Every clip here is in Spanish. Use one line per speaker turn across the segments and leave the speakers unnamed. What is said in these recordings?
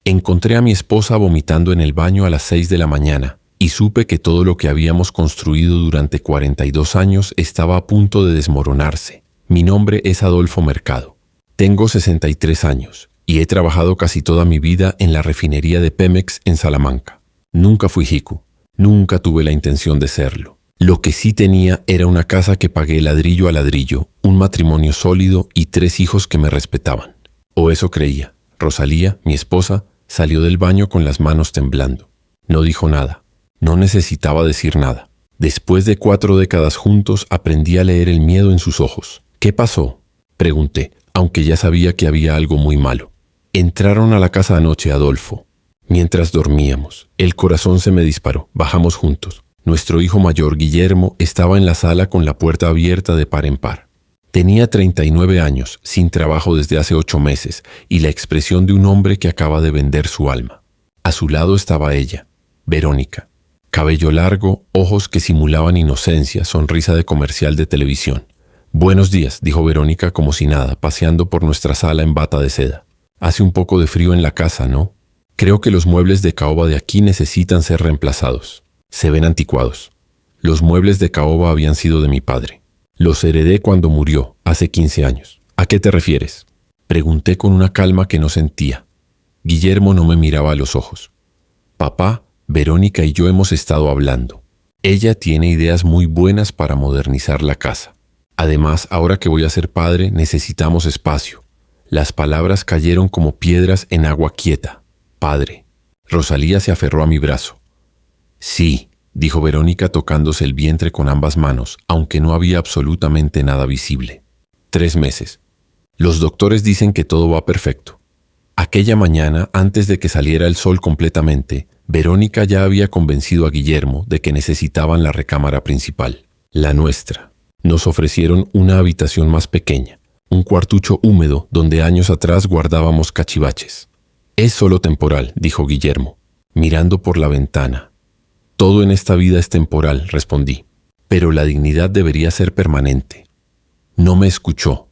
Encontré a mi esposa vomitando en el baño a las 6 de la mañana y supe que todo lo que habíamos construido durante 42 años estaba a punto de desmoronarse. Mi nombre es Adolfo Mercado. Tengo 63 años y he trabajado casi toda mi vida en la refinería de Pemex en Salamanca. Nunca fui hiku, nunca tuve la intención de serlo. Lo que sí tenía era una casa que pagué ladrillo a ladrillo, un matrimonio sólido y 3 hijos que me respetaban. O eso creía. Rosalía, mi esposa, salió del baño con las manos temblando. No dijo nada. No necesitaba decir nada. Después de 4 décadas juntos, aprendí a leer el miedo en sus ojos. ¿Qué pasó?, pregunté, aunque ya sabía que había algo muy malo. Entraron a la casa anoche, Adolfo. Mientras dormíamos, el corazón se me disparó. Bajamos juntos. Nuestro hijo mayor, Guillermo, estaba en la sala con la puerta abierta de par en par. Tenía 39 años, sin trabajo desde hace 8 meses, y la expresión de un hombre que acaba de vender su alma. A su lado estaba ella, Verónica. Cabello largo, ojos que simulaban inocencia, sonrisa de comercial de televisión. «Buenos días», dijo Verónica como si nada, paseando por nuestra sala en bata de seda. «Hace un poco de frío en la casa, ¿no? Creo que los muebles de caoba de aquí necesitan ser reemplazados. Se ven anticuados. Los muebles de caoba habían sido de mi padre. Los heredé cuando murió, hace 15 años. ¿A qué te refieres?», pregunté con una calma que no sentía. Guillermo no me miraba a los ojos. «Papá, Verónica y yo hemos estado hablando. Ella tiene ideas muy buenas para modernizar la casa. Además, ahora que voy a ser padre, necesitamos espacio». Las palabras cayeron como piedras en agua quieta. «Padre». Rosalía se aferró a mi brazo. «Sí», dijo Verónica tocándose el vientre con ambas manos, aunque no había absolutamente nada visible. 3 meses. Los doctores dicen que todo va perfecto. Aquella mañana, antes de que saliera el sol completamente, Verónica ya había convencido a Guillermo de que necesitaban la recámara principal, la nuestra. Nos ofrecieron una habitación más pequeña, un cuartucho húmedo donde años atrás guardábamos cachivaches. «Es solo temporal», dijo Guillermo, mirando por la ventana. «Todo en esta vida es temporal», respondí, «pero la dignidad debería ser permanente». No me escuchó.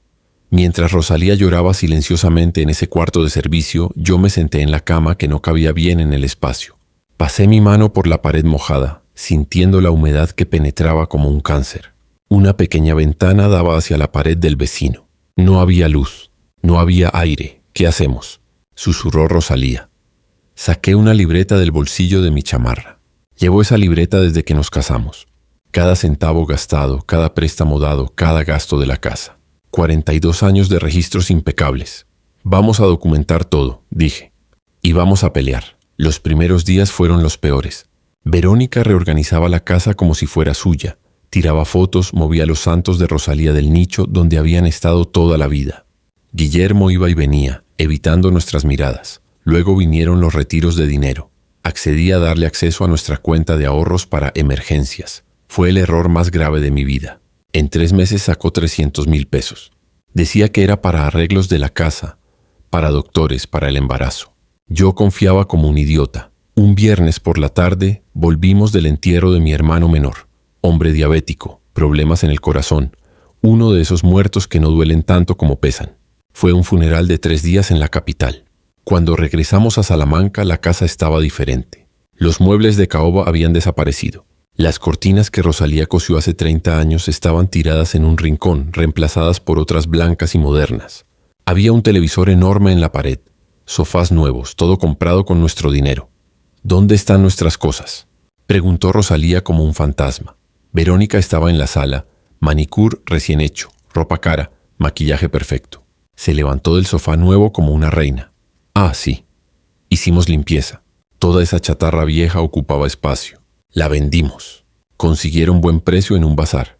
Mientras Rosalía lloraba silenciosamente en ese cuarto de servicio, yo me senté en la cama que no cabía bien en el espacio. Pasé mi mano por la pared mojada, sintiendo la humedad que penetraba como un cáncer. Una pequeña ventana daba hacia la pared del vecino. No había luz, no había aire. ¿Qué hacemos?, susurró Rosalía. Saqué una libreta del bolsillo de mi chamarra. Llevo esa libreta desde que nos casamos. Cada centavo gastado, cada préstamo dado, cada gasto de la casa. 42 años de registros impecables. Vamos a documentar todo, dije. Y vamos a pelear. Los primeros días fueron los peores. Verónica reorganizaba la casa como si fuera suya. Tiraba fotos, movía los santos de Rosalía del nicho donde habían estado toda la vida. Guillermo iba y venía, evitando nuestras miradas. Luego vinieron los retiros de dinero. Accedí a darle acceso a nuestra cuenta de ahorros para emergencias. Fue el error más grave de mi vida. En 3 meses sacó 300,000 pesos. Decía que era para arreglos de la casa, para doctores, para el embarazo. Yo confiaba como un idiota. Un viernes por la tarde volvimos del entierro de mi hermano menor, hombre diabético, problemas en el corazón, uno de esos muertos que no duelen tanto como pesan. Fue un funeral de 3 días en la capital. Cuando regresamos a Salamanca, la casa estaba diferente. Los muebles de caoba habían desaparecido. Las cortinas que Rosalía cosió hace 30 años estaban tiradas en un rincón, reemplazadas por otras blancas y modernas. Había un televisor enorme en la pared, sofás nuevos, todo comprado con nuestro dinero. «¿Dónde están nuestras cosas?», preguntó Rosalía como un fantasma. Verónica estaba en la sala, manicure recién hecho, ropa cara, maquillaje perfecto. Se levantó del sofá nuevo como una reina. «Ah, sí. Hicimos limpieza. Toda esa chatarra vieja ocupaba espacio. La vendimos. Consiguieron buen precio en un bazar.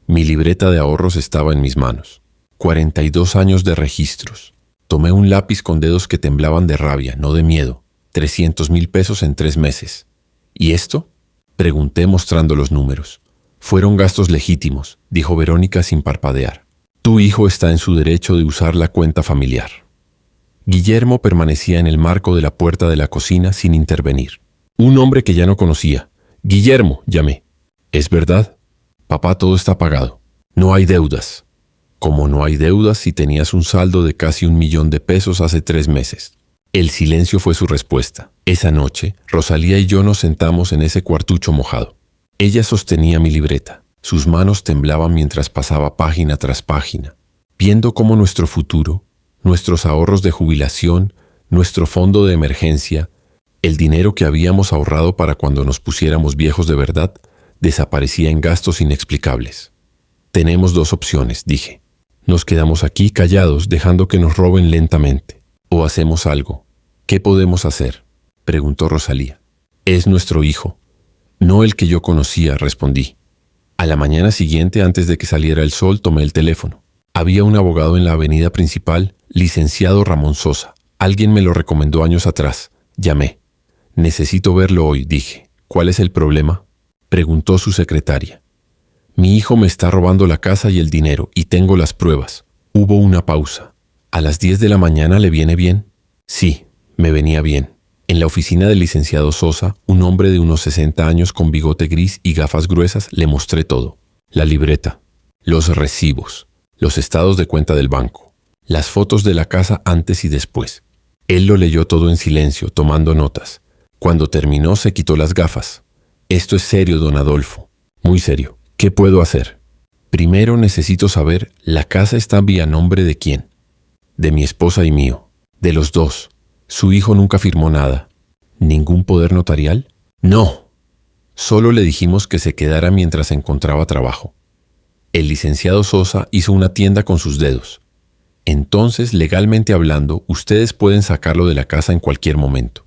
Mi libreta de ahorros estaba en mis manos. 42 años de registros. Tomé un lápiz con dedos que temblaban de rabia, no de miedo. 300,000 pesos en 3 meses. ¿Y esto?, pregunté mostrando los números. Fueron gastos legítimos, dijo Verónica sin parpadear. Tu hijo está en su derecho de usar la cuenta familiar. Guillermo permanecía en el marco de la puerta de la cocina sin intervenir. Un hombre que ya no conocía. «Guillermo», llamé. «¿Es verdad? Papá, todo está pagado. No hay deudas». «¿Cómo no hay deudas si tenías un saldo de casi 1 millón de pesos hace 3 meses?» El silencio fue su respuesta. Esa noche, Rosalía y yo nos sentamos en ese cuartucho mojado. Ella sostenía mi libreta. Sus manos temblaban mientras pasaba página tras página, viendo cómo nuestro futuro, nuestros ahorros de jubilación, nuestro fondo de emergencia, el dinero que habíamos ahorrado para cuando nos pusiéramos viejos de verdad, desaparecía en gastos inexplicables. Tenemos dos opciones, dije. Nos quedamos aquí callados dejando que nos roben lentamente. ¿O hacemos algo? ¿Qué podemos hacer?, preguntó Rosalía. Es nuestro hijo. No el que yo conocía, respondí. A la mañana siguiente, antes de que saliera el sol, tomé el teléfono. Había un abogado en la avenida principal, licenciado Ramón Sosa. Alguien me lo recomendó años atrás. Llamé. Necesito verlo hoy, dije. ¿Cuál es el problema?, preguntó su secretaria. Mi hijo me está robando la casa y el dinero, y tengo las pruebas. Hubo una pausa. ¿A las 10 de la mañana le viene bien? Sí, me venía bien. En la oficina del licenciado Sosa, un hombre de unos 60 años con bigote gris y gafas gruesas, le mostré todo. La libreta, los recibos, los estados de cuenta del banco, las fotos de la casa antes y después. Él lo leyó todo en silencio, tomando notas. Cuando terminó, se quitó las gafas. Esto es serio, don Adolfo. Muy serio. ¿Qué puedo hacer? Primero necesito saber, ¿la casa está a nombre de quién? De mi esposa y mío. De los dos. Su hijo nunca firmó nada. ¿Ningún poder notarial? No. Solo le dijimos que se quedara mientras encontraba trabajo. El licenciado Sosa hizo una tienda con sus dedos. Entonces, legalmente hablando, ustedes pueden sacarlo de la casa en cualquier momento.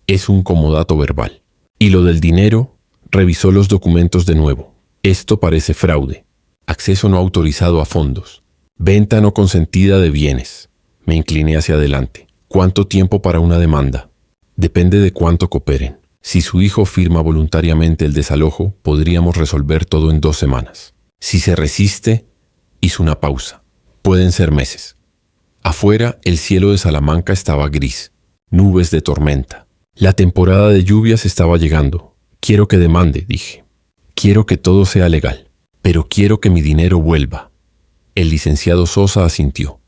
Es un comodato verbal. Y lo del dinero, revisó los documentos de nuevo. Esto parece fraude. Acceso no autorizado a fondos. Venta no consentida de bienes. Me incliné hacia adelante. ¿Cuánto tiempo para una demanda? Depende de cuánto cooperen. Si su hijo firma voluntariamente el desalojo, podríamos resolver todo en 2 semanas. Si se resiste, hizo una pausa. Pueden ser meses. Afuera, el cielo de Salamanca estaba gris. Nubes de tormenta. La temporada de lluvias estaba llegando. Quiero que demande, dije. Quiero que todo sea legal, pero quiero que mi dinero vuelva. El licenciado Sosa asintió.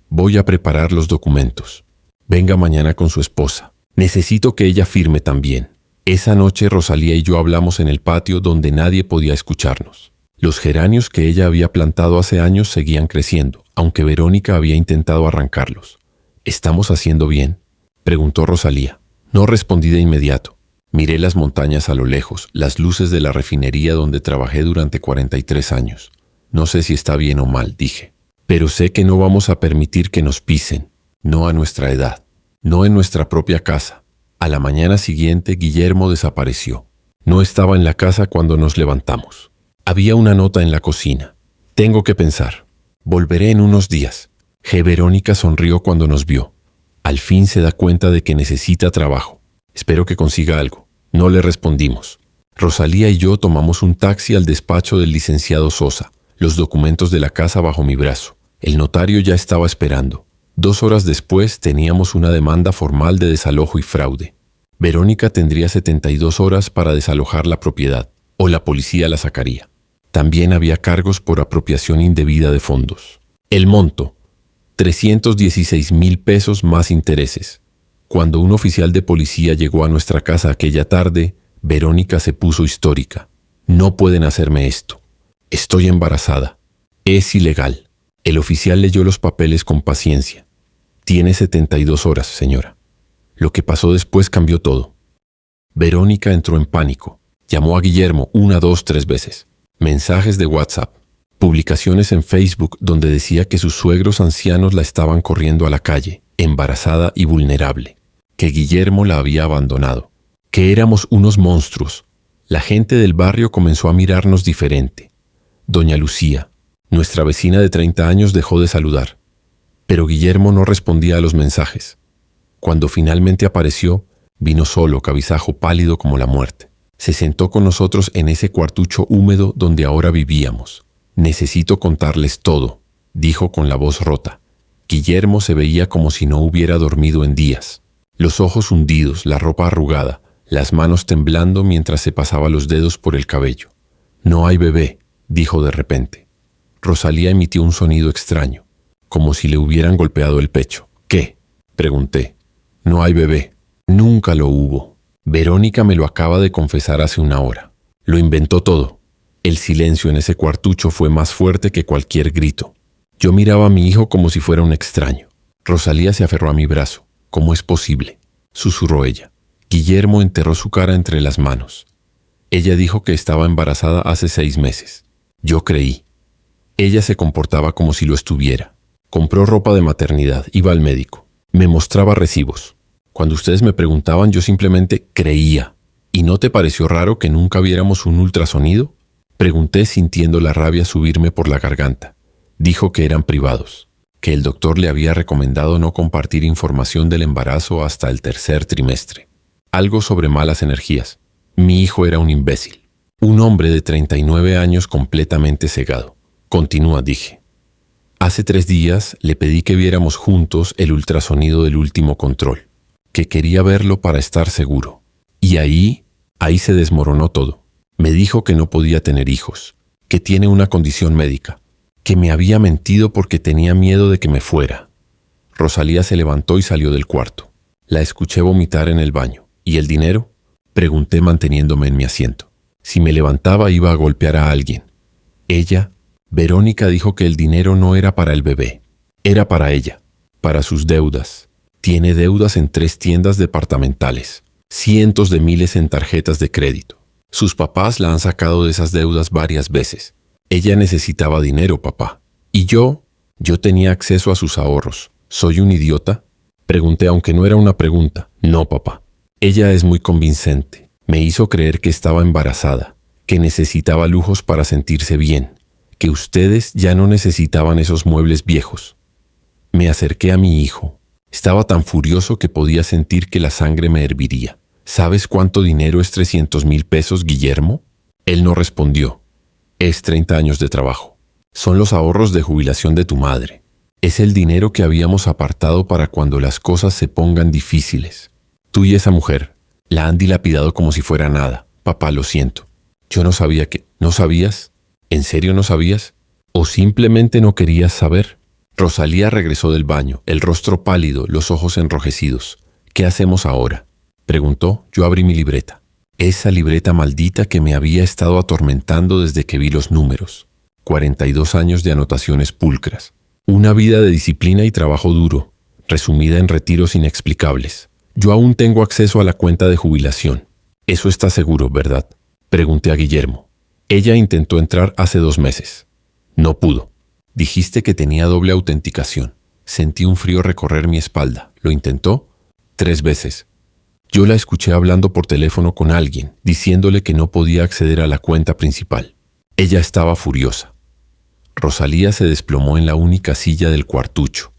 Voy a preparar los documentos. Venga mañana con su esposa. Necesito que ella firme también. Esa noche Rosalía y yo hablamos en el patio donde nadie podía escucharnos. Los geranios que ella había plantado hace años seguían creciendo, aunque Verónica había intentado arrancarlos. ¿Estamos haciendo bien?, preguntó Rosalía. No respondí de inmediato. Miré las montañas a lo lejos, las luces de la refinería donde trabajé durante 43 años. No sé si está bien o mal, dije. Pero sé que no vamos a permitir que nos pisen. No a nuestra edad. No en nuestra propia casa. A la mañana siguiente, Guillermo desapareció. No estaba en la casa cuando nos levantamos. Había una nota en la cocina. Tengo que pensar. Volveré en unos días. Verónica sonrió cuando nos vio. Al fin se da cuenta de que necesita trabajo. Espero que consiga algo. No le respondimos. Rosalía y yo tomamos un taxi al despacho del licenciado Sosa, los documentos de la casa bajo mi brazo. El notario ya estaba esperando. 2 horas después teníamos una demanda formal de desalojo y fraude. Verónica tendría 72 horas para desalojar la propiedad, o la policía la sacaría. También había cargos por apropiación indebida de fondos. El monto, 316,000 pesos más intereses. Cuando un oficial de policía llegó a nuestra casa aquella tarde, Verónica se puso histérica. No pueden hacerme esto. Estoy embarazada. Es ilegal. El oficial leyó los papeles con paciencia. Tiene 72 horas, señora. Lo que pasó después cambió todo. Verónica entró en pánico. Llamó a Guillermo 1, 2, 3 veces. Mensajes de WhatsApp. Publicaciones en Facebook donde decía que sus suegros ancianos la estaban corriendo a la calle, embarazada y vulnerable. Que Guillermo la había abandonado. Que éramos unos monstruos. La gente del barrio comenzó a mirarnos diferente. Doña Lucía, nuestra vecina de 30 años, dejó de saludar. Pero Guillermo no respondía a los mensajes. Cuando finalmente apareció, vino solo, cabizbajo, pálido como la muerte. Se sentó con nosotros en ese cuartucho húmedo donde ahora vivíamos. Necesito contarles todo, dijo con la voz rota. Guillermo se veía como si no hubiera dormido en días. Los ojos hundidos, la ropa arrugada, las manos temblando mientras se pasaba los dedos por el cabello. No hay bebé, dijo de repente. Rosalía emitió un sonido extraño, como si le hubieran golpeado el pecho. ¿Qué?, pregunté. No hay bebé. Nunca lo hubo. Verónica me lo acaba de confesar hace una hora. Lo inventó todo. El silencio en ese cuartucho fue más fuerte que cualquier grito. Yo miraba a mi hijo como si fuera un extraño. Rosalía se aferró a mi brazo. ¿Cómo es posible?, susurró ella. Guillermo enterró su cara entre las manos. Ella dijo que estaba embarazada hace 6 meses. Yo creí. Ella se comportaba como si lo estuviera. Compró ropa de maternidad, iba al médico. Me mostraba recibos. Cuando ustedes me preguntaban, yo simplemente creía. ¿Y no te pareció raro que nunca viéramos un ultrasonido?, pregunté sintiendo la rabia subirme por la garganta. Dijo que eran privados, que el doctor le había recomendado no compartir información del embarazo hasta el 3er trimestre. Algo sobre malas energías. Mi hijo era un imbécil. Un hombre de 39 años completamente cegado. Continúa, dije. Hace 3 días le pedí que viéramos juntos el ultrasonido del último control, que quería verlo para estar seguro. Y ahí se desmoronó todo. Me dijo que no podía tener hijos, que tiene una condición médica, que me había mentido porque tenía miedo de que me fuera. Rosalía se levantó y salió del cuarto. La escuché vomitar en el baño. ¿Y el dinero?, pregunté manteniéndome en mi asiento. Si me levantaba iba a golpear a alguien. Verónica dijo que el dinero no era para el bebé, era para ella, para sus deudas. Tiene deudas en 3 tiendas departamentales, cientos de miles en tarjetas de crédito. Sus papás la han sacado de esas deudas varias veces. Ella necesitaba dinero, papá. Y yo tenía acceso a sus ahorros. ¿Soy un idiota?, pregunté, aunque no era una pregunta. No, papá. Ella es muy convincente. Me hizo creer que estaba embarazada, que necesitaba lujos para sentirse bien, que ustedes ya no necesitaban esos muebles viejos. Me acerqué a mi hijo. Estaba tan furioso que podía sentir que la sangre me herviría. ¿Sabes cuánto dinero es 300,000 pesos, Guillermo? Él no respondió. Es 30 años de trabajo. Son los ahorros de jubilación de tu madre. Es el dinero que habíamos apartado para cuando las cosas se pongan difíciles. Tú y esa mujer la han dilapidado como si fuera nada. Papá, lo siento. Yo no sabía que... ¿No sabías? ¿En serio no sabías? ¿O simplemente no querías saber? Rosalía regresó del baño, el rostro pálido, los ojos enrojecidos. ¿Qué hacemos ahora?, preguntó. Yo abrí mi libreta. Esa libreta maldita que me había estado atormentando desde que vi los números. 42 años de anotaciones pulcras. Una vida de disciplina y trabajo duro, resumida en retiros inexplicables. Yo aún tengo acceso a la cuenta de jubilación. Eso está seguro, ¿verdad?, pregunté a Guillermo. Ella intentó entrar hace 2 meses. No pudo. Dijiste que tenía doble autenticación. Sentí un frío recorrer mi espalda. ¿Lo intentó? 3 veces. Yo la escuché hablando por teléfono con alguien, diciéndole que no podía acceder a la cuenta principal. Ella estaba furiosa. Rosalía se desplomó en la única silla del cuartucho.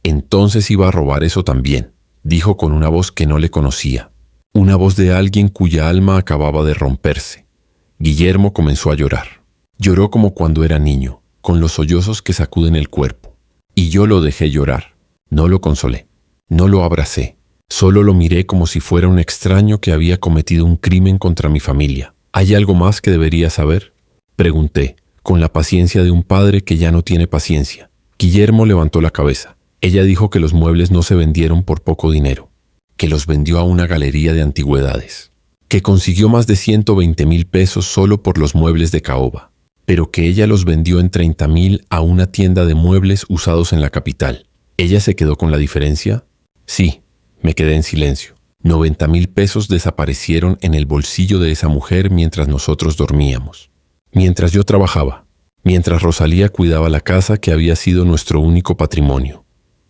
Entonces iba a robar eso también, dijo con una voz que no le conocía. Una voz de alguien cuya alma acababa de romperse. Guillermo comenzó a llorar. Lloró como cuando era niño, con los sollozos que sacuden el cuerpo. Y yo lo dejé llorar. No lo consolé. No lo abracé. Solo lo miré como si fuera un extraño que había cometido un crimen contra mi familia. ¿Hay algo más que debería saber?, pregunté, con la paciencia de un padre que ya no tiene paciencia. Guillermo levantó la cabeza. Ella dijo que los muebles no se vendieron por poco dinero, que los vendió a una galería de antigüedades, que consiguió más de 120,000 pesos solo por los muebles de caoba, pero que ella los vendió en 30,000 a una tienda de muebles usados en la capital. ¿Ella se quedó con la diferencia? Sí, me quedé en silencio. 90,000 pesos desaparecieron en el bolsillo de esa mujer mientras nosotros dormíamos, mientras yo trabajaba, mientras Rosalía cuidaba la casa que había sido nuestro único patrimonio.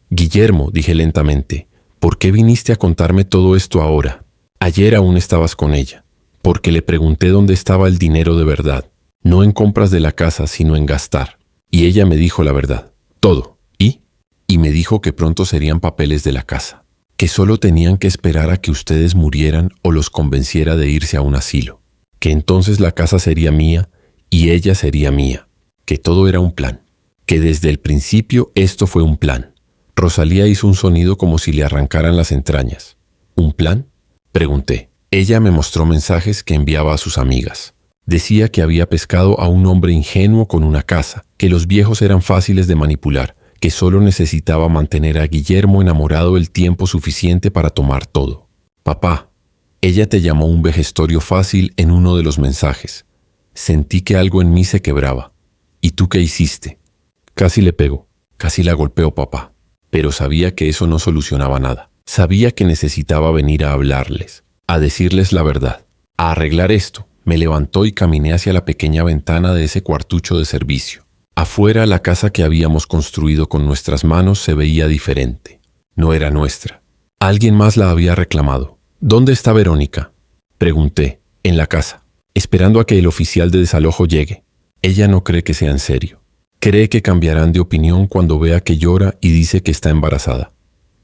Guillermo, dije lentamente, ¿por qué viniste a contarme todo esto ahora? Ayer aún estabas con ella, porque le pregunté dónde estaba el dinero de verdad, no en compras de la casa, sino en gastar. Y ella me dijo la verdad, todo. Y me dijo que pronto serían papeles de la casa, que solo tenían que esperar a que ustedes murieran o los convenciera de irse a un asilo, que entonces la casa sería mía y ella sería mía, que todo era un plan, que desde el principio esto fue un plan. Rosalía hizo un sonido como si le arrancaran las entrañas. ¿Un plan?, pregunté. Ella me mostró mensajes que enviaba a sus amigas. Decía que había pescado a un hombre ingenuo con una casa, que los viejos eran fáciles de manipular, que solo necesitaba mantener a Guillermo enamorado el tiempo suficiente para tomar todo. Papá, ella te llamó un vejestorio fácil en uno de los mensajes. Sentí que algo en mí se quebraba. ¿Y tú qué hiciste? Casi le pego, casi la golpeo, papá. Pero sabía que eso no solucionaba nada. Sabía que necesitaba venir a hablarles, a decirles la verdad, a arreglar esto. Me levantó y caminé hacia la pequeña ventana de ese cuartucho de servicio. Afuera, la casa que habíamos construido con nuestras manos se veía diferente. No era nuestra. Alguien más la había reclamado. ¿Dónde está Verónica?, pregunté. En la casa, esperando a que el oficial de desalojo llegue. Ella no cree que sea en serio. Cree que cambiarán de opinión cuando vea que llora y dice que está embarazada.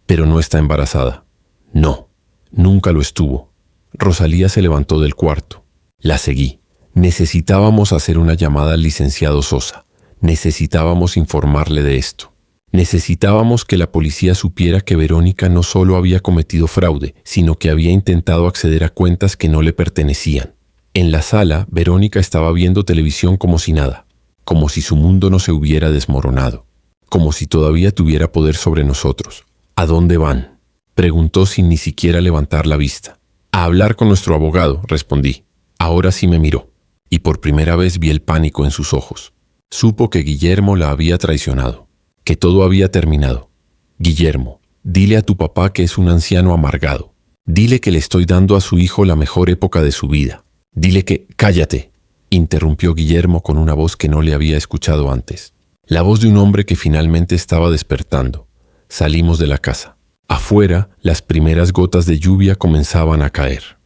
Pero no está embarazada. No, nunca lo estuvo. Rosalía se levantó del cuarto. La seguí. Necesitábamos hacer una llamada al licenciado Sosa. Necesitábamos informarle de esto. Necesitábamos que la policía supiera que Verónica no solo había cometido fraude, sino que había intentado acceder a cuentas que no le pertenecían. En la sala, Verónica estaba viendo televisión como si nada, como si su mundo no se hubiera desmoronado, como si todavía tuviera poder sobre nosotros. ¿A dónde van?, preguntó sin ni siquiera levantar la vista. A hablar con nuestro abogado, respondí. Ahora sí me miró, y por primera vez vi el pánico en sus ojos. Supo que Guillermo la había traicionado, que todo había terminado. Guillermo, dile a tu papá que es un anciano amargado. Dile que le estoy dando a su hijo la mejor época de su vida. Dile que... ¡Cállate!, interrumpió Guillermo con una voz que no le había escuchado antes. La voz de un hombre que finalmente estaba despertando. Salimos de la casa. Afuera, las primeras gotas de lluvia comenzaban a caer.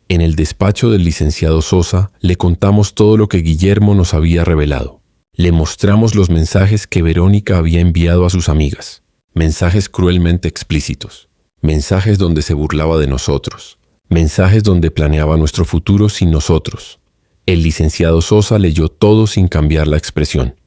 En el despacho del licenciado Sosa le contamos todo lo que Guillermo nos había revelado. Le mostramos los mensajes que Verónica había enviado a sus amigas. Mensajes cruelmente explícitos. Mensajes donde se burlaba de nosotros. Mensajes donde planeaba nuestro futuro sin nosotros. El licenciado Sosa leyó todo sin cambiar la expresión.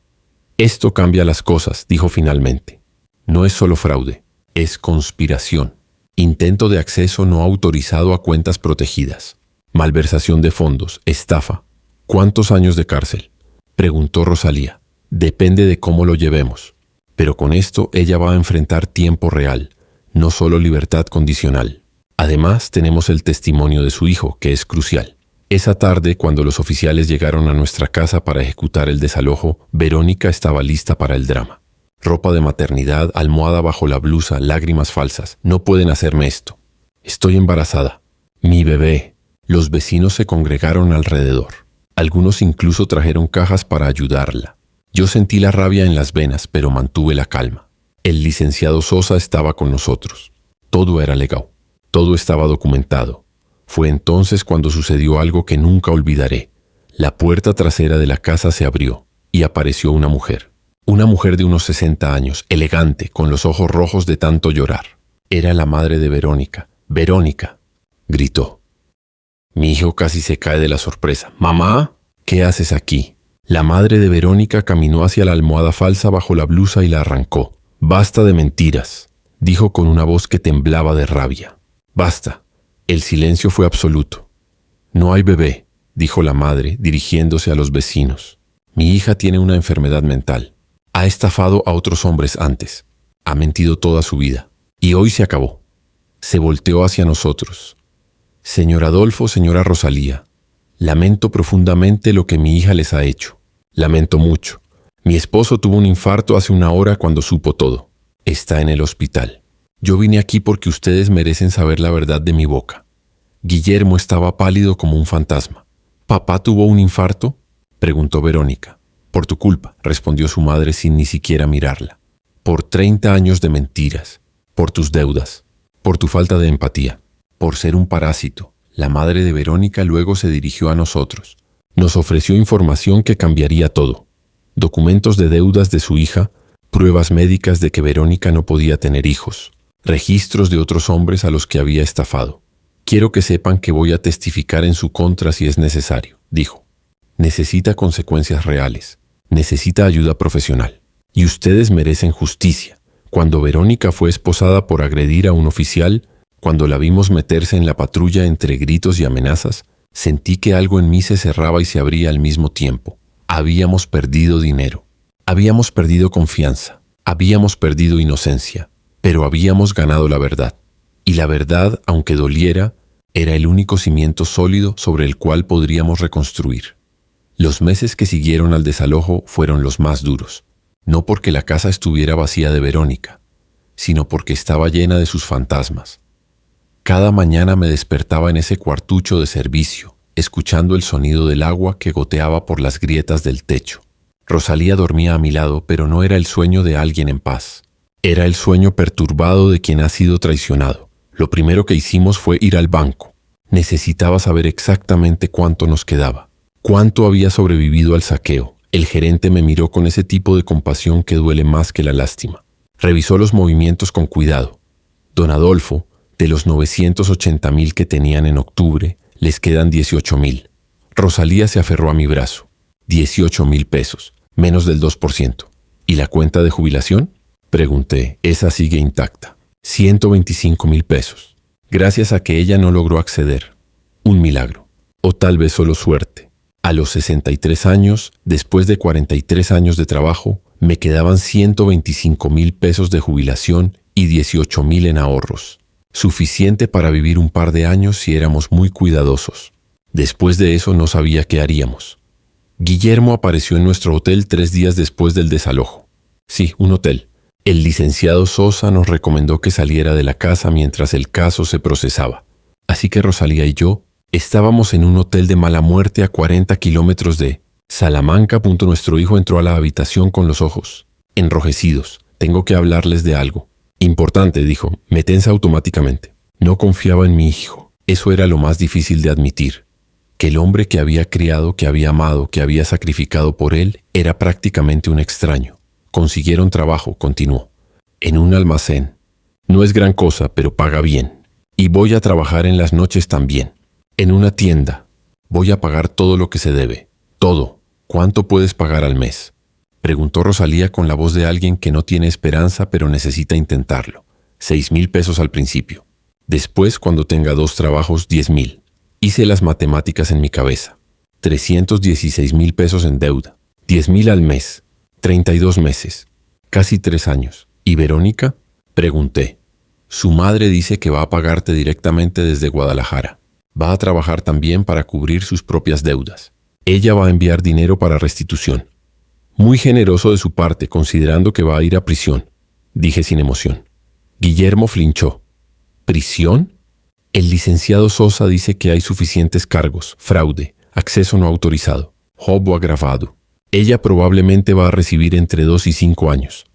Esto cambia las cosas, dijo finalmente. No es solo fraude, es conspiración. Intento de acceso no autorizado a cuentas protegidas. Malversación de fondos, estafa. ¿Cuántos años de cárcel?, preguntó Rosalía. Depende de cómo lo llevemos. Pero con esto ella va a enfrentar tiempo real, no solo libertad condicional. Además, tenemos el testimonio de su hijo, que es crucial. Esa tarde, cuando los oficiales llegaron a nuestra casa para ejecutar el desalojo, Verónica estaba lista para el drama. Ropa de maternidad, almohada bajo la blusa, lágrimas falsas. No pueden hacerme esto. Estoy embarazada. Mi bebé. Los vecinos se congregaron alrededor. Algunos incluso trajeron cajas para ayudarla. Yo sentí la rabia en las venas, pero mantuve la calma. El licenciado Sosa estaba con nosotros. Todo era legal. Todo estaba documentado. Fue entonces cuando sucedió algo que nunca olvidaré. La puerta trasera de la casa se abrió y apareció una mujer. Una mujer de unos 60 años, elegante, con los ojos rojos de tanto llorar. Era la madre de Verónica. «Verónica», gritó. Mi hijo casi se cae de la sorpresa. «¿Mamá? ¿Qué haces aquí?». La madre de Verónica caminó hacia la almohada falsa bajo la blusa y la arrancó. «Basta de mentiras», dijo con una voz que temblaba de rabia. «Basta». El silencio fue absoluto. «No hay bebé», dijo la madre, dirigiéndose a los vecinos. «Mi hija tiene una enfermedad mental. Ha estafado a otros hombres antes. Ha mentido toda su vida. Y hoy se acabó». Se volteó hacia nosotros. «Señor Adolfo, señora Rosalía, lamento profundamente lo que mi hija les ha hecho. Lamento mucho. Mi esposo tuvo un infarto hace una hora cuando supo todo. Está en el hospital. Yo vine aquí porque ustedes merecen saber la verdad de mi boca». Guillermo estaba pálido como un fantasma. «¿Papá tuvo un infarto?», preguntó Verónica. «Por tu culpa», respondió su madre sin ni siquiera mirarla. «Por 30 años de mentiras, por tus deudas, por tu falta de empatía, por ser un parásito». La madre de Verónica luego se dirigió a nosotros. Nos ofreció información que cambiaría todo. Documentos de deudas de su hija, pruebas médicas de que Verónica no podía tener hijos, registros de otros hombres a los que había estafado. «Quiero que sepan que voy a testificar en su contra si es necesario», dijo. «Necesita consecuencias reales. Necesita ayuda profesional. Y ustedes merecen justicia». Cuando Verónica fue esposada por agredir a un oficial, cuando la vimos meterse en la patrulla entre gritos y amenazas, sentí que algo en mí se cerraba y se abría al mismo tiempo. Habíamos perdido dinero. Habíamos perdido confianza. Habíamos perdido inocencia, pero habíamos ganado la verdad. Y la verdad, aunque doliera, era el único cimiento sólido sobre el cual podríamos reconstruir. Los meses que siguieron al desalojo fueron los más duros, no porque la casa estuviera vacía de Verónica, sino porque estaba llena de sus fantasmas. Cada mañana me despertaba en ese cuartucho de servicio, escuchando el sonido del agua que goteaba por las grietas del techo. Rosalía dormía a mi lado, pero no era el sueño de alguien en paz. Era el sueño perturbado de quien ha sido traicionado. Lo primero que hicimos fue ir al banco. Necesitaba saber exactamente cuánto nos quedaba, cuánto había sobrevivido al saqueo. El gerente me miró con ese tipo de compasión que duele más que la lástima. Revisó los movimientos con cuidado. Don Adolfo, de los 980,000 que tenían en octubre, les quedan 18,000. Rosalía se aferró a mi brazo. 18,000 pesos, menos del 2%. ¿Y la cuenta de jubilación? Pregunté. Esa sigue intacta. 125,000 pesos. Gracias a que ella no logró acceder. Un milagro. O tal vez solo suerte. A los 63 años, después de 43 años de trabajo, me quedaban 125,000 pesos de jubilación y 18,000 en ahorros. Suficiente para vivir un par de años si éramos muy cuidadosos. Después de eso no sabía qué haríamos. Guillermo apareció en nuestro hotel 3 días después del desalojo. Sí, un hotel. El licenciado Sosa nos recomendó que saliera de la casa mientras el caso se procesaba. Así que Rosalía y yo estábamos en un hotel de mala muerte a 40 kilómetros de Salamanca. Nuestro hijo entró a la habitación con los ojos enrojecidos. Tengo que hablarles de algo. Importante, dijo. Me tensa automáticamente. No confiaba en mi hijo. Eso era lo más difícil de admitir. Que el hombre que había criado, que había amado, que había sacrificado por él, era prácticamente un extraño. Consiguieron trabajo, continuó. En un almacén. No es gran cosa, pero paga bien. Y voy a trabajar en las noches también. En una tienda. Voy a pagar todo lo que se debe. Todo. ¿Cuánto puedes pagar al mes? Preguntó Rosalía con la voz de alguien que no tiene esperanza pero necesita intentarlo. 6,000 pesos al principio. Después, cuando tenga 2 trabajos, 10,000. Hice las matemáticas en mi cabeza. 316,000 pesos en deuda. 10,000 al mes. 32 meses. Casi 3 años. ¿Y Verónica? Pregunté. Su madre dice que va a pagarte directamente desde Guadalajara. Va a trabajar también para cubrir sus propias deudas. Ella va a enviar dinero para restitución. Muy generoso de su parte, considerando que va a ir a prisión, dije sin emoción. Guillermo flinchó. ¿Prisión? El licenciado Sosa dice que hay suficientes cargos, fraude, acceso no autorizado, robo agravado. Ella probablemente va a recibir entre 2 y 5 años.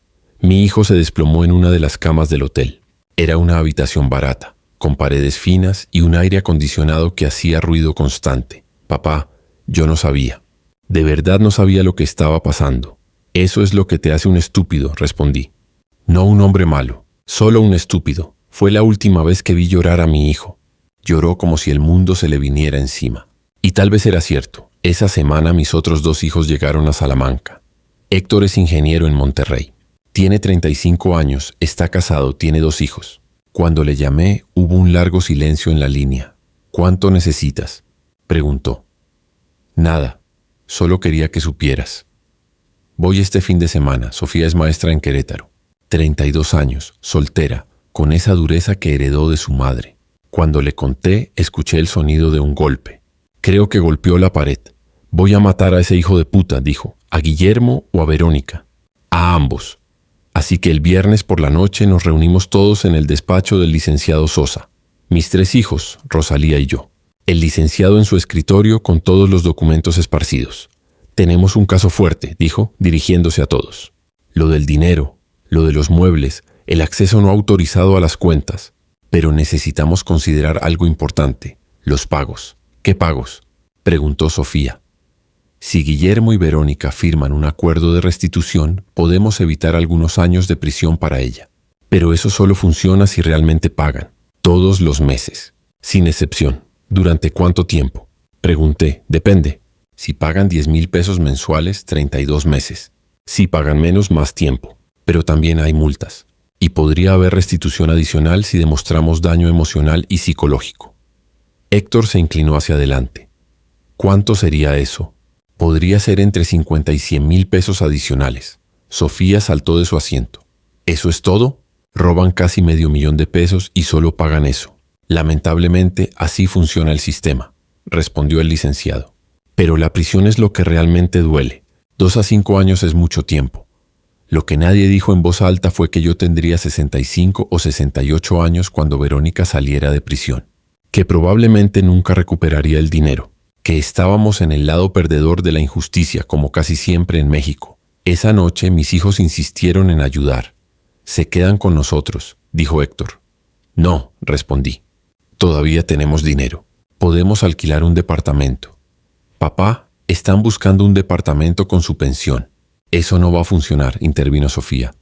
Mi hijo se desplomó en una de las camas del hotel. Era una habitación barata, con paredes finas y un aire acondicionado que hacía ruido constante. Papá, yo no sabía. De verdad no sabía lo que estaba pasando. Eso es lo que te hace un estúpido, respondí. No un hombre malo, solo un estúpido. Fue la última vez que vi llorar a mi hijo. Lloró como si el mundo se le viniera encima. Y tal vez era cierto. Esa semana mis otros 2 hijos llegaron a Salamanca. Héctor es ingeniero en Monterrey. Tiene 35 años, está casado, tiene 2 hijos. Cuando le llamé, hubo un largo silencio en la línea. ¿Cuánto necesitas?, preguntó. Nada. Solo quería que supieras. Voy este fin de semana. Sofía es maestra en Querétaro. 32 años, soltera, con esa dureza que heredó de su madre. Cuando le conté, escuché el sonido de un golpe. Creo que golpeó la pared. Voy a matar a ese hijo de puta, dijo. ¿A Guillermo o a Verónica? A ambos. Así que el viernes por la noche nos reunimos todos en el despacho del licenciado Sosa. Mis 3 hijos, Rosalía y yo. El licenciado en su escritorio con todos los documentos esparcidos. Tenemos un caso fuerte, dijo, dirigiéndose a todos. Lo del dinero, lo de los muebles, el acceso no autorizado a las cuentas. Pero necesitamos considerar algo importante, los pagos. ¿Qué pagos?, preguntó Sofía. Si Guillermo y Verónica firman un acuerdo de restitución, podemos evitar algunos años de prisión para ella. Pero eso solo funciona si realmente pagan, todos los meses, sin excepción. ¿Durante cuánto tiempo?, pregunté. Depende. Si pagan 10,000 pesos mensuales, 32 meses. Si pagan menos, más tiempo. Pero también hay multas. Y podría haber restitución adicional si demostramos daño emocional y psicológico. Héctor se inclinó hacia adelante. ¿Cuánto sería eso? Podría ser entre 50 y 100,000 pesos adicionales. Sofía saltó de su asiento. ¿Eso es todo? Roban casi $500,000 y solo pagan eso. Lamentablemente, así funciona el sistema, respondió el licenciado. Pero la prisión es lo que realmente duele. 2 a 5 años es mucho tiempo. Lo que nadie dijo en voz alta fue que yo tendría 65 o 68 años cuando Verónica saliera de prisión, que probablemente nunca recuperaría el dinero, que estábamos en el lado perdedor de la injusticia, como casi siempre en México. Esa noche mis hijos insistieron en ayudar. «Se quedan con nosotros», dijo Héctor. «No», respondí. «Todavía tenemos dinero. Podemos alquilar un departamento». «Papá, están buscando un departamento con su pensión». «Eso no va a funcionar», intervino Sofía.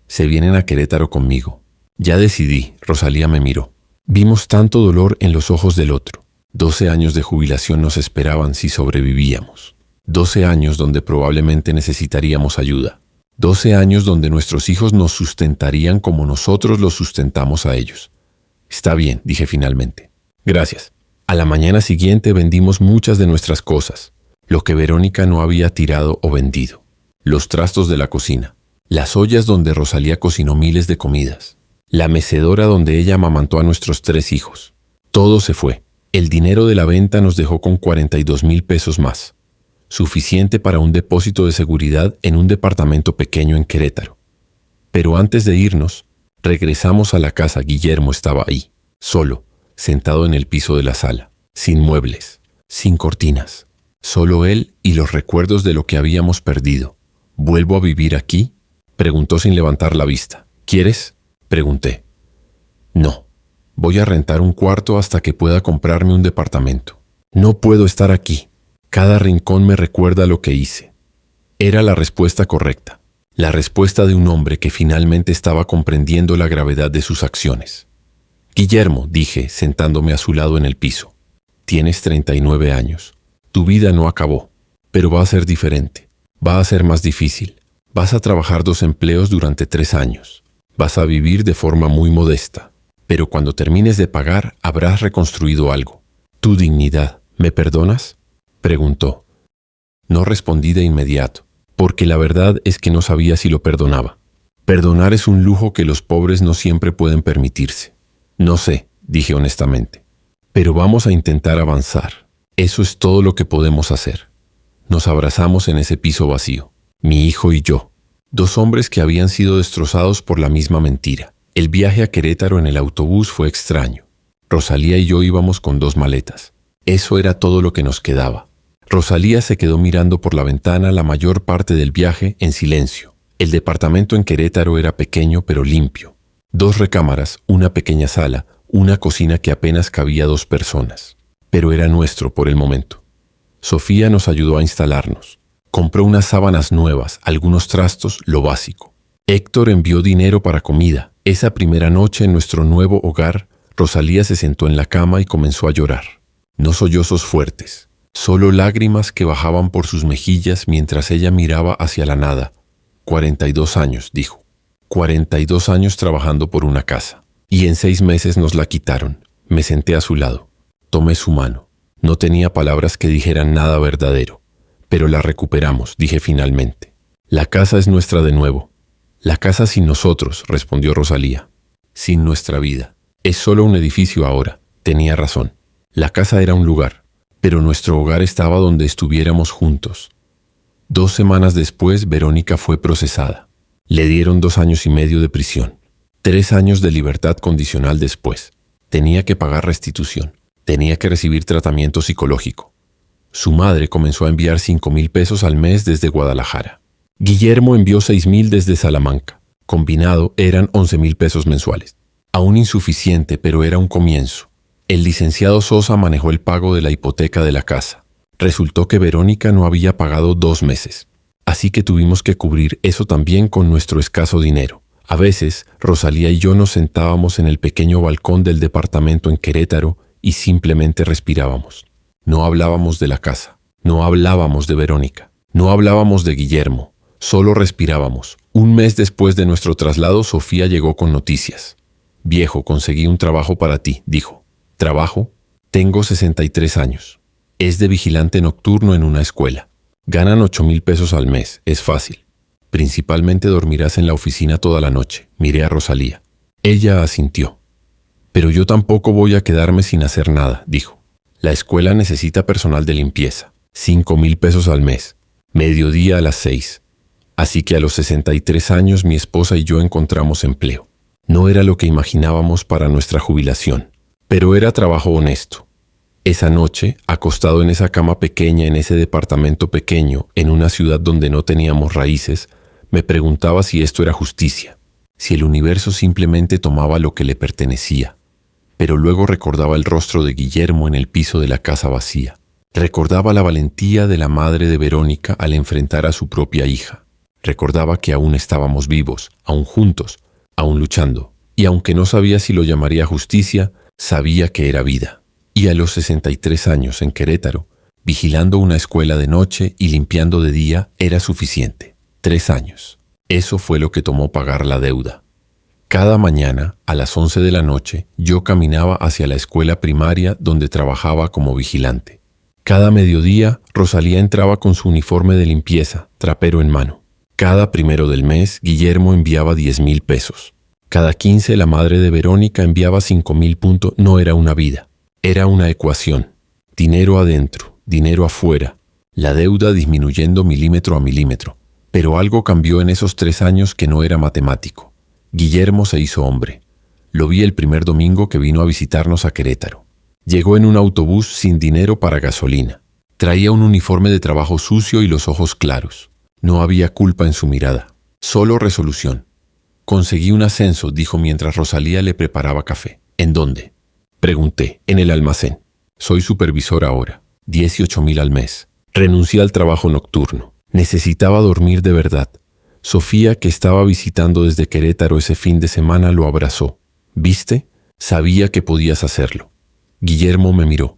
«Se vienen a Querétaro conmigo». «Ya decidí», Rosalía me miró. Vimos tanto dolor en los ojos del otro. 12 años de jubilación nos esperaban si sobrevivíamos. 12 años donde probablemente necesitaríamos ayuda. 12 años donde nuestros hijos nos sustentarían como nosotros los sustentamos a ellos. «Está bien», dije finalmente. «Gracias». A la mañana siguiente vendimos muchas de nuestras cosas, lo que Verónica no había tirado o vendido. Los trastos de la cocina, las ollas donde Rosalía cocinó miles de comidas, la mecedora donde ella amamantó a nuestros 3 hijos. Todo se fue. El dinero de la venta nos dejó con $42,000 más, suficiente para un depósito de seguridad en un departamento pequeño en Querétaro. Pero antes de irnos, regresamos a la casa. Guillermo estaba ahí, solo, sentado en el piso de la sala, sin muebles, sin cortinas. Solo él y los recuerdos de lo que habíamos perdido. «¿Vuelvo a vivir aquí?», preguntó sin levantar la vista. «¿Quieres?», pregunté. «No, voy a rentar un cuarto hasta que pueda comprarme un departamento. No puedo estar aquí. Cada rincón me recuerda lo que hice». Era la respuesta correcta, la respuesta de un hombre que finalmente estaba comprendiendo la gravedad de sus acciones. «Guillermo», dije, sentándome a su lado en el piso, «tienes 39 años. Tu vida no acabó, pero va a ser diferente. Va a ser más difícil. Vas a trabajar 2 empleos durante 3 años. Vas a vivir de forma muy modesta. Pero cuando termines de pagar, habrás reconstruido algo. Tu dignidad. ¿Me perdonas?», preguntó. No respondí de inmediato, porque la verdad es que no sabía si lo perdonaba. Perdonar es un lujo que los pobres no siempre pueden permitirse. «No sé», dije honestamente. «Pero vamos a intentar avanzar. Eso es todo lo que podemos hacer». Nos abrazamos en ese piso vacío, mi hijo y yo, 2 hombres que habían sido destrozados por la misma mentira. El viaje a Querétaro en el autobús fue extraño. Rosalía y yo íbamos con 2 maletas. Eso era todo lo que nos quedaba. Rosalía se quedó mirando por la ventana la mayor parte del viaje en silencio. El departamento en Querétaro era pequeño pero limpio. 2 recámaras, una pequeña sala, una cocina que apenas cabía 2 personas. Pero era nuestro por el momento. Sofía nos ayudó a instalarnos. Compró unas sábanas nuevas, algunos trastos, lo básico. Héctor envió dinero para comida. Esa primera noche en nuestro nuevo hogar, Rosalía se sentó en la cama y comenzó a llorar. No sollozos fuertes, solo lágrimas que bajaban por sus mejillas mientras ella miraba hacia la nada. 42 años, dijo. 42 años trabajando por una casa. Y en 6 meses nos la quitaron. Me senté a su lado. Tomé su mano. No tenía palabras que dijeran nada verdadero, pero la recuperamos, dije finalmente. «La casa es nuestra de nuevo». «La casa sin nosotros», respondió Rosalía. «Sin nuestra vida. Es solo un edificio ahora». Tenía razón. La casa era un lugar, pero nuestro hogar estaba donde estuviéramos juntos. 2 semanas después, Verónica fue procesada. Le dieron 2 años y medio de prisión. 3 años de libertad condicional después. Tenía que pagar restitución. Tenía que recibir tratamiento psicológico. Su madre comenzó a enviar $5,000 al mes desde Guadalajara. Guillermo envió 6,000 desde Salamanca. Combinado eran $11,000 mensuales. Aún insuficiente, pero era un comienzo. El licenciado Sosa manejó el pago de la hipoteca de la casa. Resultó que Verónica no había pagado 2 meses. Así que tuvimos que cubrir eso también con nuestro escaso dinero. A veces, Rosalía y yo nos sentábamos en el pequeño balcón del departamento en Querétaro y simplemente respirábamos. No hablábamos de la casa, no hablábamos de Verónica, no hablábamos de Guillermo, solo respirábamos. 1 mes después de nuestro traslado, Sofía llegó con noticias. «Viejo, conseguí un trabajo para ti», dijo. «¿Trabajo? Tengo 63 años. Es de vigilante nocturno en una escuela. Ganan $8,000 al mes, es fácil». Principalmente dormirás en la oficina toda la noche. Miré a Rosalía. Ella asintió. Pero yo tampoco voy a quedarme sin hacer nada, dijo. La escuela necesita personal de limpieza. 5,000 pesos al mes. Mediodía a las 6. Así que a los 63 años mi esposa y yo encontramos empleo. No era lo que imaginábamos para nuestra jubilación, pero era trabajo honesto. Esa noche, acostado en esa cama pequeña, en ese departamento pequeño, en una ciudad donde no teníamos raíces, me preguntaba si esto era justicia, si el universo simplemente tomaba lo que le pertenecía. Pero luego recordaba el rostro de Guillermo en el piso de la casa vacía. Recordaba la valentía de la madre de Verónica al enfrentar a su propia hija. Recordaba que aún estábamos vivos, aún juntos, aún luchando. Y aunque no sabía si lo llamaría justicia, sabía que era vida. Y a los 63 años en Querétaro, vigilando una escuela de noche y limpiando de día, era suficiente. 3 años. Eso fue lo que tomó pagar la deuda. Cada mañana, a las 11 de la noche, yo caminaba hacia la escuela primaria donde trabajaba como vigilante. Cada mediodía, Rosalía entraba con su uniforme de limpieza, trapero en mano. Cada 1 del mes, Guillermo enviaba 10,000 pesos. Cada 15, la madre de Verónica enviaba 5,000 puntos. No era una vida. Era una ecuación. Dinero adentro, dinero afuera. La deuda disminuyendo milímetro a milímetro. Pero algo cambió en esos 3 años que no era matemático. Guillermo se hizo hombre. Lo vi el primer domingo que vino a visitarnos a Querétaro. Llegó en un autobús sin dinero para gasolina. Traía un uniforme de trabajo sucio y los ojos claros. No había culpa en su mirada, solo resolución. Conseguí un ascenso, dijo mientras Rosalía le preparaba café. ¿En dónde? Pregunté. En el almacén. Soy supervisor ahora. 18,000 al mes. Renuncié al trabajo nocturno. Necesitaba dormir de verdad. Sofía, que estaba visitando desde Querétaro ese fin de semana, lo abrazó. ¿Viste? Sabía que podías hacerlo. Guillermo me miró.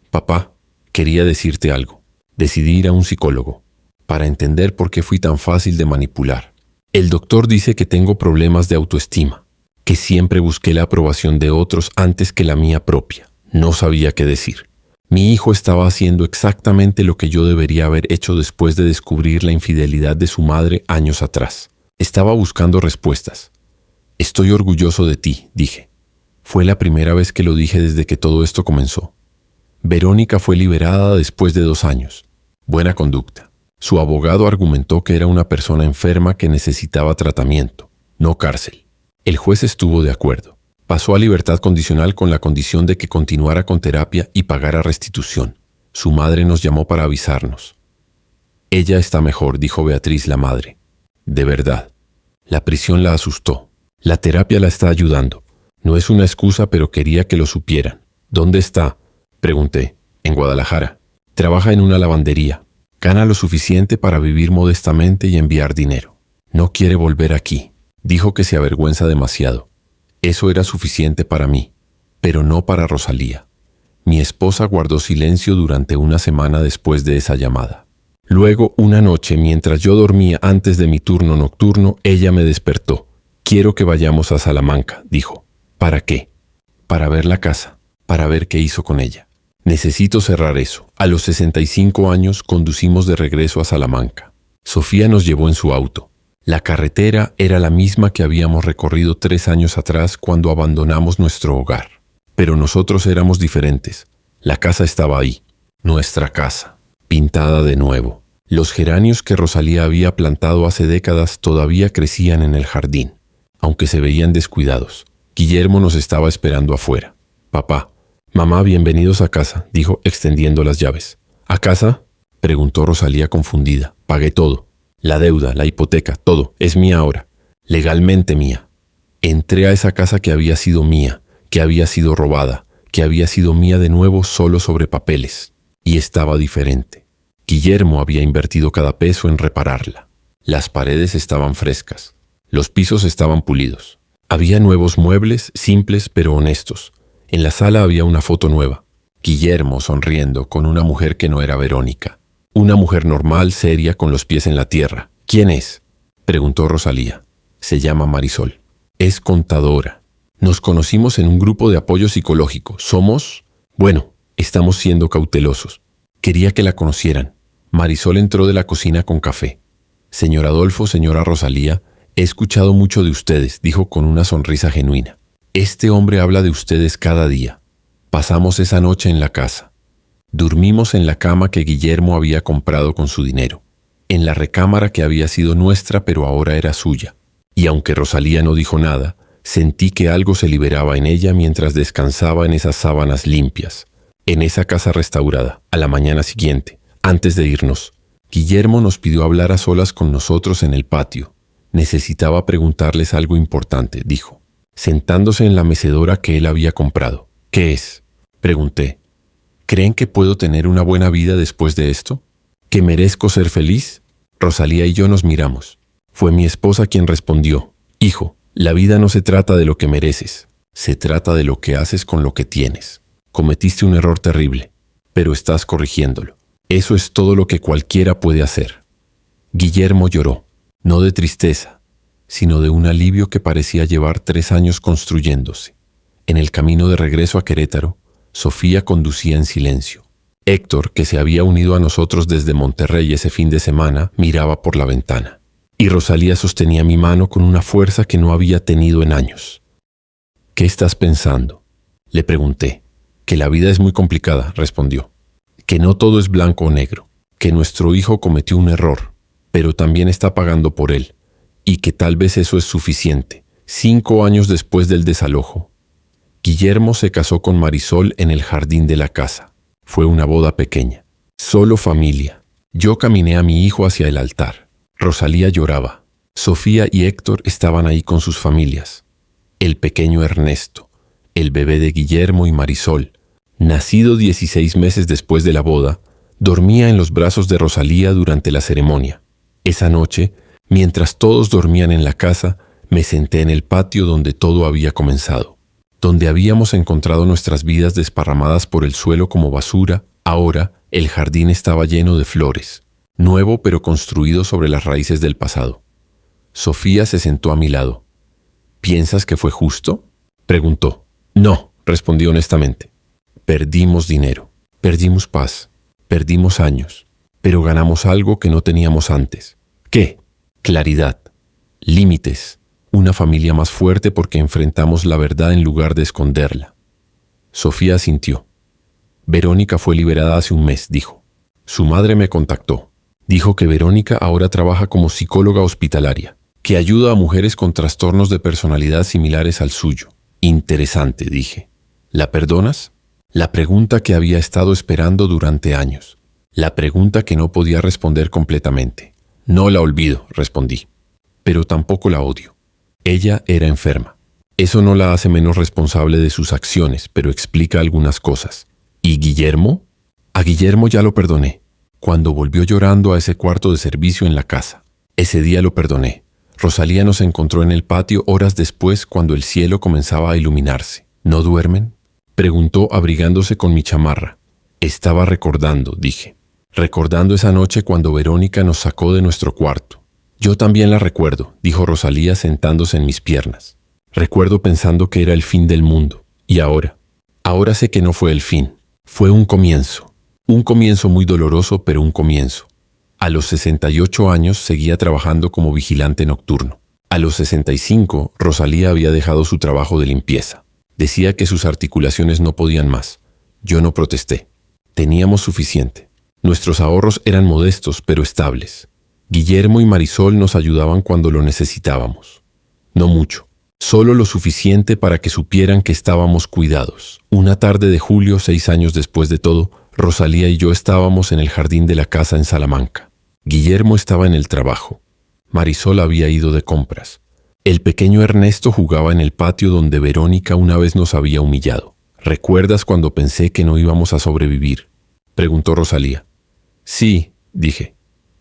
Papá, quería decirte algo. Decidí ir a un psicólogo para entender por qué fui tan fácil de manipular. El doctor dice que tengo problemas de autoestima, que siempre busqué la aprobación de otros antes que la mía propia. No sabía qué decir. Mi hijo estaba haciendo exactamente lo que yo debería haber hecho después de descubrir la infidelidad de su madre años atrás. Estaba buscando respuestas. Estoy orgulloso de ti, dije. Fue la primera vez que lo dije desde que todo esto comenzó. Verónica fue liberada después de 2 años. Buena conducta. Su abogado argumentó que era una persona enferma que necesitaba tratamiento, no cárcel. El juez estuvo de acuerdo. Pasó a libertad condicional con la condición de que continuara con terapia y pagara restitución. Su madre nos llamó para avisarnos. Ella está mejor, dijo Beatriz, la madre. De verdad. La prisión la asustó. La terapia la está ayudando. No es una excusa, pero quería que lo supieran. ¿Dónde está? Pregunté. En Guadalajara. Trabaja en una lavandería. Gana lo suficiente para vivir modestamente y enviar dinero. No quiere volver aquí. Dijo que se avergüenza demasiado. Eso era suficiente para mí, pero no para Rosalía. Mi esposa guardó silencio durante una semana después de esa llamada. Luego, una noche, mientras yo dormía antes de mi turno nocturno, ella me despertó. Quiero que vayamos a Salamanca, dijo. ¿Para qué? Para ver la casa, para ver qué hizo con ella. Necesito cerrar eso. A los 65 años conducimos de regreso a Salamanca. Sofía nos llevó en su auto. La carretera era la misma que habíamos recorrido 3 años atrás cuando abandonamos nuestro hogar. Pero nosotros éramos diferentes. La casa estaba ahí, nuestra casa, pintada de nuevo. Los geranios que Rosalía había plantado hace décadas todavía crecían en el jardín, aunque se veían descuidados. Guillermo nos estaba esperando afuera. Papá, mamá, bienvenidos a casa, dijo extendiendo las llaves. ¿A casa? Preguntó Rosalía confundida. Pagué todo. La deuda, la hipoteca, todo. Es mía ahora. Legalmente mía. Entré a esa casa que había sido mía, que había sido robada, que había sido mía de nuevo solo sobre papeles. Y estaba diferente. Guillermo había invertido cada peso en repararla. Las paredes estaban frescas. Los pisos estaban pulidos. Había nuevos muebles, simples pero honestos. En la sala había una foto nueva. Guillermo sonriendo con una mujer que no era Verónica. Una mujer normal, seria, con los pies en la tierra. ¿Quién es? Preguntó Rosalía. Se llama Marisol. Es contadora. Nos conocimos en un grupo de apoyo psicológico. Estamos siendo cautelosos. Quería que la conocieran. Marisol entró de la cocina con café. Señor Adolfo, señora Rosalía, he escuchado mucho de ustedes, dijo con una sonrisa genuina. Este hombre habla de ustedes cada día. Pasamos esa noche en la casa. Durmimos en la cama que Guillermo había comprado con su dinero, en la recámara que había sido nuestra pero ahora era suya. Y aunque Rosalía no dijo nada, sentí que algo se liberaba en ella mientras descansaba en esas sábanas limpias, en esa casa restaurada. A la mañana siguiente, antes de irnos, Guillermo nos pidió hablar a solas con nosotros en el patio. Necesitaba preguntarles algo importante, dijo, sentándose en la mecedora que él había comprado. ¿Qué es?, pregunté. ¿Creen que puedo tener una buena vida después de esto? ¿Que merezco ser feliz? Rosalía y yo nos miramos. Fue mi esposa quien respondió. Hijo, la vida no se trata de lo que mereces, se trata de lo que haces con lo que tienes. Cometiste un error terrible, pero estás corrigiéndolo. Eso es todo lo que cualquiera puede hacer. Guillermo lloró, no de tristeza, sino de un alivio que parecía llevar 3 años construyéndose. En el camino de regreso a Querétaro, Sofía conducía en silencio. Héctor, que se había unido a nosotros desde Monterrey ese fin de semana, miraba por la ventana. Y Rosalía sostenía mi mano con una fuerza que no había tenido en años. ¿Qué estás pensando?, le pregunté. Que la vida es muy complicada, respondió. Que no todo es blanco o negro. Que nuestro hijo cometió un error, pero también está pagando por él. Y que tal vez eso es suficiente. 5 años después del desalojo, Guillermo se casó con Marisol en el jardín de la casa. Fue una boda pequeña. Solo familia. Yo caminé a mi hijo hacia el altar. Rosalía lloraba. Sofía y Héctor estaban ahí con sus familias. El pequeño Ernesto, el bebé de Guillermo y Marisol, nacido 16 meses después de la boda, dormía en los brazos de Rosalía durante la ceremonia. Esa noche, mientras todos dormían en la casa, me senté en el patio donde todo había comenzado. Donde habíamos encontrado nuestras vidas desparramadas por el suelo como basura, ahora el jardín estaba lleno de flores, nuevo pero construido sobre las raíces del pasado. Sofía se sentó a mi lado. ¿Piensas que fue justo?, preguntó. No, respondí honestamente. Perdimos dinero, perdimos paz, perdimos años, pero ganamos algo que no teníamos antes. ¿Qué? Claridad, límites. Una familia más fuerte porque enfrentamos la verdad en lugar de esconderla. Sofía asintió. Verónica fue liberada hace un mes, dijo. Su madre me contactó. Dijo que Verónica ahora trabaja como psicóloga hospitalaria, que ayuda a mujeres con trastornos de personalidad similares al suyo. Interesante, dije. ¿La perdonas? La pregunta que había estado esperando durante años. La pregunta que no podía responder completamente. No la olvido, respondí. Pero tampoco la odio. Ella era enferma. Eso no la hace menos responsable de sus acciones, pero explica algunas cosas. ¿Y Guillermo? A Guillermo ya lo perdoné, cuando volvió llorando a ese cuarto de servicio en la casa. Ese día lo perdoné. Rosalía nos encontró en el patio horas después cuando el cielo comenzaba a iluminarse. ¿No duermen?, preguntó abrigándose con mi chamarra. Estaba recordando, dije. Recordando esa noche cuando Verónica nos sacó de nuestro cuarto. Yo también la recuerdo, dijo Rosalía sentándose en mis piernas. Recuerdo pensando que era el fin del mundo. Y ahora sé que no fue el fin. Fue un comienzo. Un comienzo muy doloroso, pero un comienzo. A los 68 años seguía trabajando como vigilante nocturno. A los 65, Rosalía había dejado su trabajo de limpieza. Decía que sus articulaciones no podían más. Yo no protesté. Teníamos suficiente. Nuestros ahorros eran modestos, pero estables. Guillermo y Marisol nos ayudaban cuando lo necesitábamos. No mucho, solo lo suficiente para que supieran que estábamos cuidados. Una tarde de julio, 6 años después de todo, Rosalía y yo estábamos en el jardín de la casa en Salamanca. Guillermo estaba en el trabajo. Marisol había ido de compras. El pequeño Ernesto jugaba en el patio donde Verónica una vez nos había humillado. ¿Recuerdas cuando pensé que no íbamos a sobrevivir?, preguntó Rosalía. Sí, dije.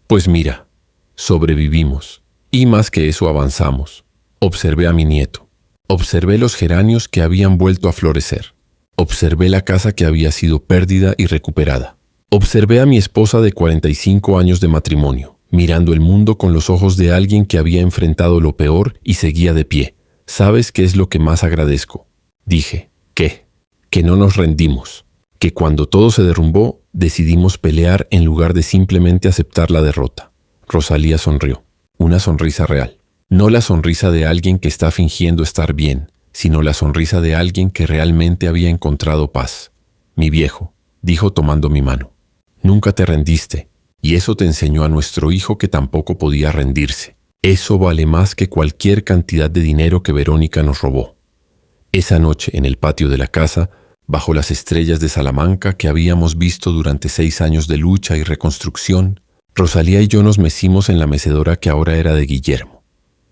Pues mira, sobrevivimos, y más que eso avanzamos. Observé a mi nieto. Observé los geranios que habían vuelto a florecer. Observé la casa que había sido pérdida y recuperada. Observé a mi esposa de 45 años de matrimonio, mirando el mundo con los ojos de alguien que había enfrentado lo peor y seguía de pie. ¿Sabes qué es lo que más agradezco?, dije. ¿Qué? Que no nos rendimos. Que cuando todo se derrumbó, decidimos pelear en lugar de simplemente aceptar la derrota. Rosalía sonrió. Una sonrisa real. No la sonrisa de alguien que está fingiendo estar bien, sino la sonrisa de alguien que realmente había encontrado paz. Mi viejo, dijo tomando mi mano. Nunca te rendiste, y eso te enseñó a nuestro hijo que tampoco podía rendirse. Eso vale más que cualquier cantidad de dinero que Verónica nos robó. Esa noche, en el patio de la casa, bajo las estrellas de Salamanca que habíamos visto durante 6 años de lucha y reconstrucción, Rosalía y yo nos mecimos en la mecedora que ahora era de Guillermo.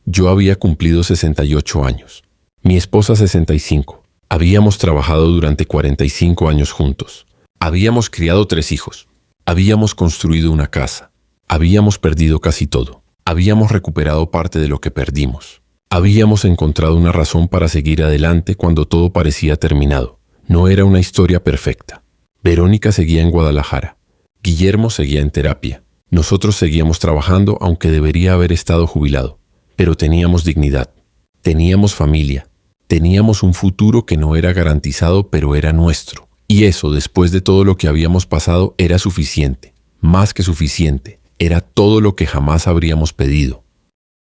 Yo había cumplido 68 años. Mi esposa 65. Habíamos trabajado durante 45 años juntos. Habíamos criado 3 hijos. Habíamos construido una casa. Habíamos perdido casi todo. Habíamos recuperado parte de lo que perdimos. Habíamos encontrado una razón para seguir adelante cuando todo parecía terminado. No era una historia perfecta. Verónica seguía en Guadalajara. Guillermo seguía en terapia. Nosotros seguíamos trabajando aunque debería haber estado jubilado. Pero teníamos dignidad. Teníamos familia. Teníamos un futuro que no era garantizado, pero era nuestro. Y eso, después de todo lo que habíamos pasado, era suficiente. Más que suficiente. Era todo lo que jamás habríamos pedido.